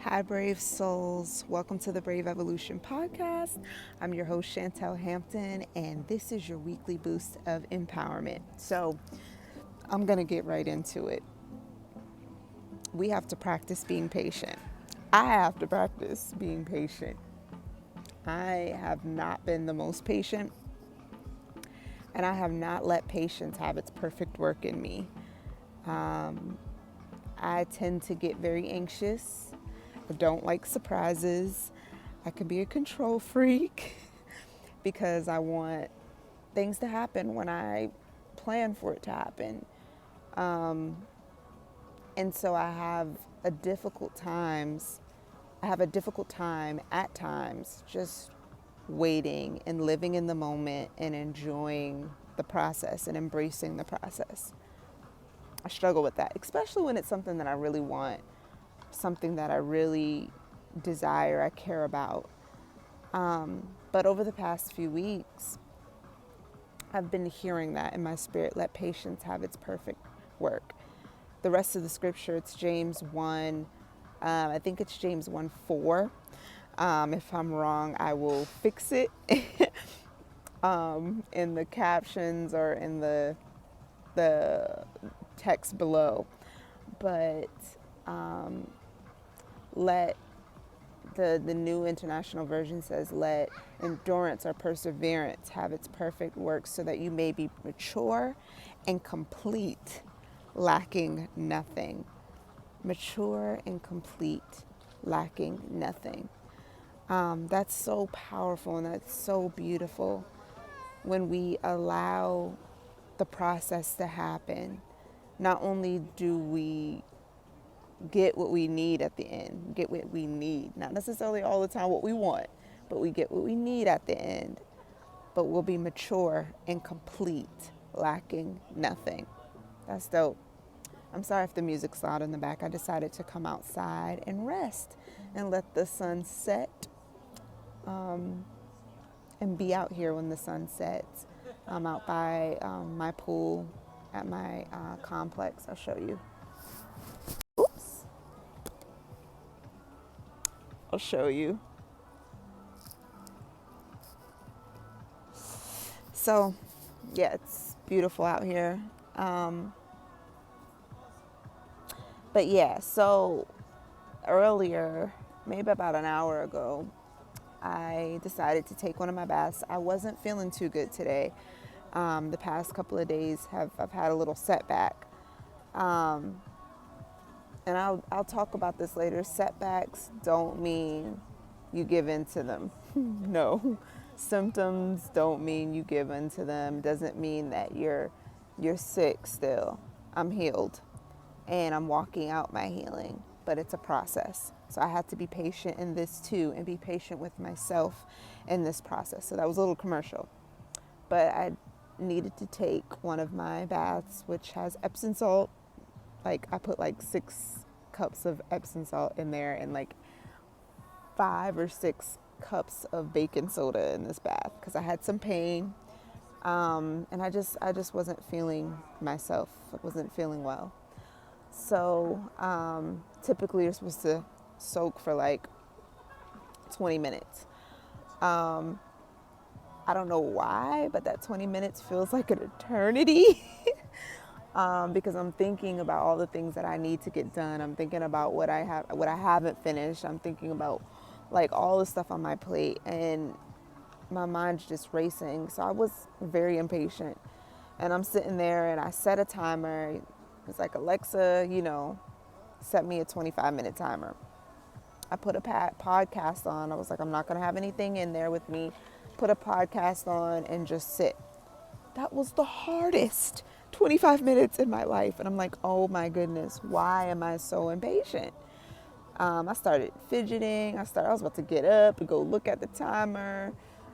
Hi, brave souls. Welcome to the Brave Evolution podcast. I'm your host, Chantel Hampton, and this is your weekly boost of empowerment. So, I'm going to get right into it. We have to practice being patient. I have to practice being patient. I have not been the most patient, and I have not let patience have its perfect work in me. I tend to get very anxious. I don't like surprises. I can be a control freak because I want things to happen when I plan for it to happen. And so I have a difficult time at times just waiting and living in the moment and enjoying the process and embracing the process. I struggle with that, especially when it's something that I really want, something that I really desire, I care about. But over the past few weeks, I've been hearing that in my spirit, let patience have its perfect work. The rest of the scripture, it's James 1, I think it's James 1:4. If I'm wrong, I will fix it in the captions or in the text below. But let the New International Version says, let endurance or perseverance have its perfect work so that you may be mature and complete, lacking nothing. Mature and complete, lacking nothing. That's so powerful and that's so beautiful when we allow the process to happen. Not only do we get what we need at the end, get what we need, not necessarily all the time what we want, but we get what we need at the end. But we'll be mature and complete, lacking nothing. That's dope. I'm sorry if the music's loud in the back. I decided to come outside and rest and let the sun set, and be out here when the sun sets. I'm out by my pool at my complex. I'll show you. Oops. I'll show you. So, yeah, it's beautiful out here. But yeah, so earlier, maybe about an hour ago, I decided to take one of my baths. I wasn't feeling too good today. The past couple of days I've had a little setback. And I'll talk about this later. Setbacks don't mean you give in to them. No. Symptoms don't mean you give in to them. Doesn't mean that you're sick still. I'm healed and I'm walking out my healing, but it's a process. So I had to be patient in this too and be patient with myself in this process. So that was a little commercial. But I needed to take one of my baths, which has Epsom salt. Like I put like 6 cups of Epsom salt in there and like 5 or 6 cups of baking soda in this bath because I had some pain, and I just wasn't feeling myself. I wasn't feeling well. So typically you're supposed to soak for like 20 minutes. I don't know why, but that 20 minutes feels like an eternity. Because I'm thinking about all the things that I need to get done. I'm thinking about what I haven't finished. I'm thinking about like all the stuff on my plate, and my mind's just racing. So I was very impatient, and I'm sitting there, and I set a timer. It's like, Alexa, set me a 25-minute timer. I put a podcast on. I was like, I'm not gonna have anything in there with me. Put a podcast on and just sit. That was the hardest 25 minutes in my life. And I'm like, oh my goodness, why am I so impatient? I started fidgeting. I was about to get up and go look at the timer.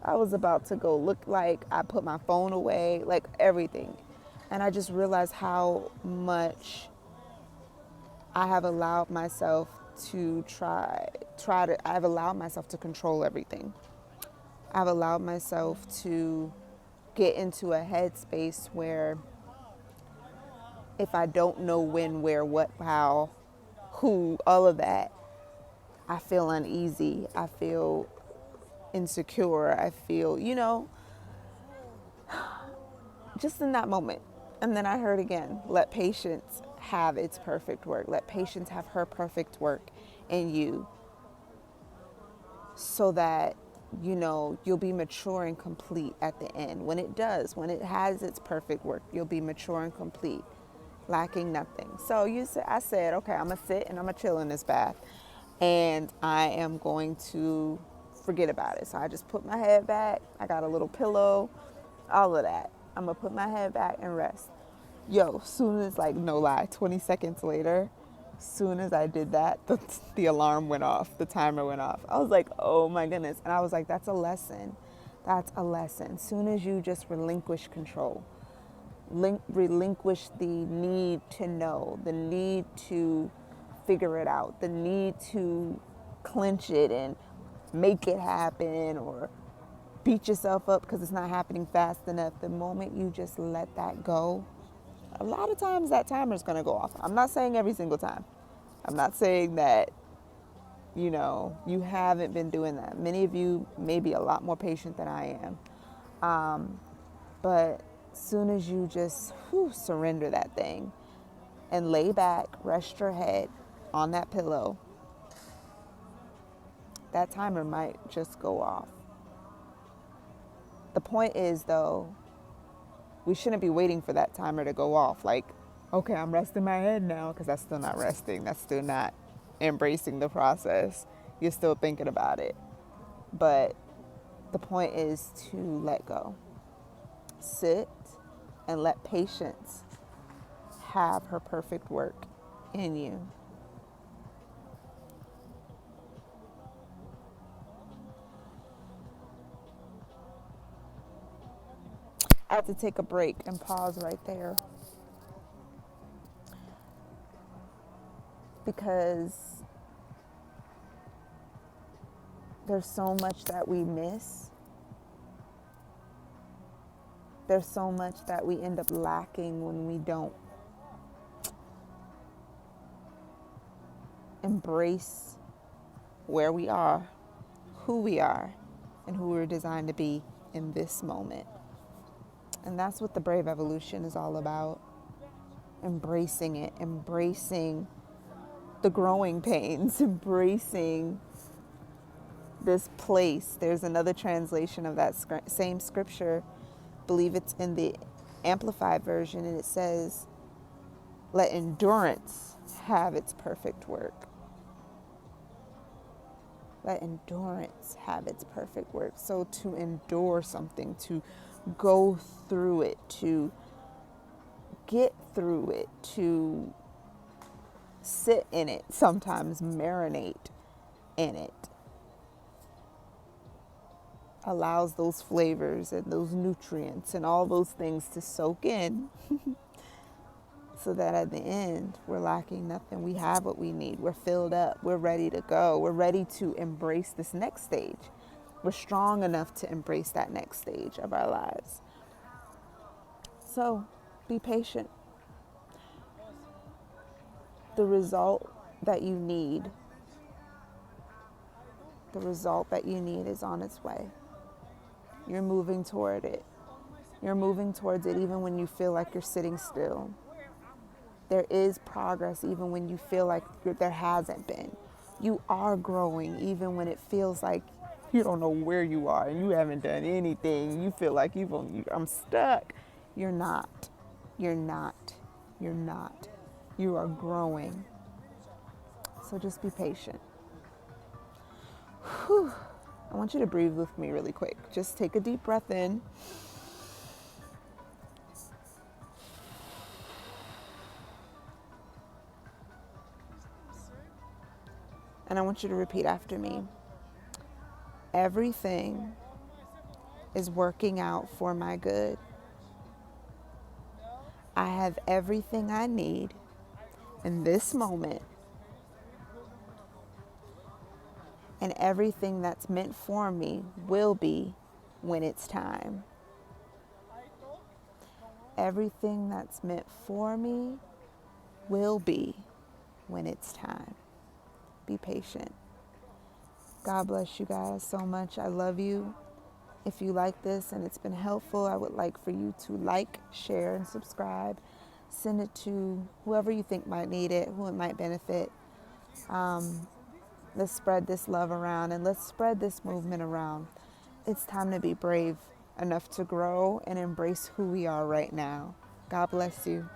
I was about to go look, like I put my phone away, like everything. And I just realized how much I have allowed myself to I've allowed myself to control everything. I've allowed myself to get into a headspace where if I don't know when, where, what, how, who, all of that, I feel uneasy. I feel insecure. I feel, just in that moment. And then I heard again, let patience have its perfect work. Let patience have her perfect work in you so that, you'll be mature and complete at the end. When it has its perfect work, you'll be mature and complete, lacking nothing. So I said, okay, I'm going to sit and I'm going to chill in this bath and I am going to forget about it. So I just put my head back. I got a little pillow, all of that. I'm going to put my head back and rest. Yo, soon as, no lie, 20 seconds later, soon as I did that, the alarm went off, the timer went off. I was like, oh my goodness. And I was like, that's a lesson. That's a lesson. Soon as you just relinquish control, relinquish the need to know, the need to figure it out, the need to clinch it and make it happen or beat yourself up because it's not happening fast enough. The moment you just let that go, a lot of times that timer is going to go off. I'm not saying every single time. I'm not saying that, you haven't been doing that. Many of you may be a lot more patient than I am. But soon as you just surrender that thing and lay back, rest your head on that pillow, that timer might just go off. The point is, though, we shouldn't be waiting for that timer to go off. Like, okay, I'm resting my head now, because that's still not resting. That's still not embracing the process. You're still thinking about it. But the point is to let go. Sit and let patience have her perfect work in you. I have to take a break and pause right there because there's so much that we miss. There's so much that we end up lacking when we don't embrace where we are, who we are, and who we're designed to be in this moment. And that's what the Brave Evolution is all about. Embracing it, embracing the growing pains, embracing this place. There's another translation of that same scripture. I believe it's in the Amplified version, and it says, let endurance have its perfect work. Let endurance have its perfect work. So to endure something, to go through it, to get through it, to sit in it, sometimes marinate in it, allows those flavors and those nutrients and all those things to soak in so that at the end we're lacking nothing. We have what we need. We're filled up. We're ready to go. We're ready to embrace this next stage. We're strong enough to embrace that next stage of our lives. So be patient. The result that you need is on its way. You're moving toward it. You're moving towards it even when you feel like you're sitting still. There is progress even when you feel like there hasn't been. You are growing even when it feels like you don't know where you are and you haven't done anything. You feel like I'm stuck. You're not. You're not. You're not. You are growing. So just be patient. Whew. I want you to breathe with me really quick. Just take a deep breath in. And I want you to repeat after me. Everything is working out for my good. I have everything I need in this moment. And everything that's meant for me will be when it's time. Everything that's meant for me will be when it's time. Be patient. God bless you guys so much. I love you. If you like this and it's been helpful, I would like for you to like, share, and subscribe. Send it to whoever you think might need it, who it might benefit. Let's spread this love around and let's spread this movement around. It's time to be brave enough to grow and embrace who we are right now. God bless you.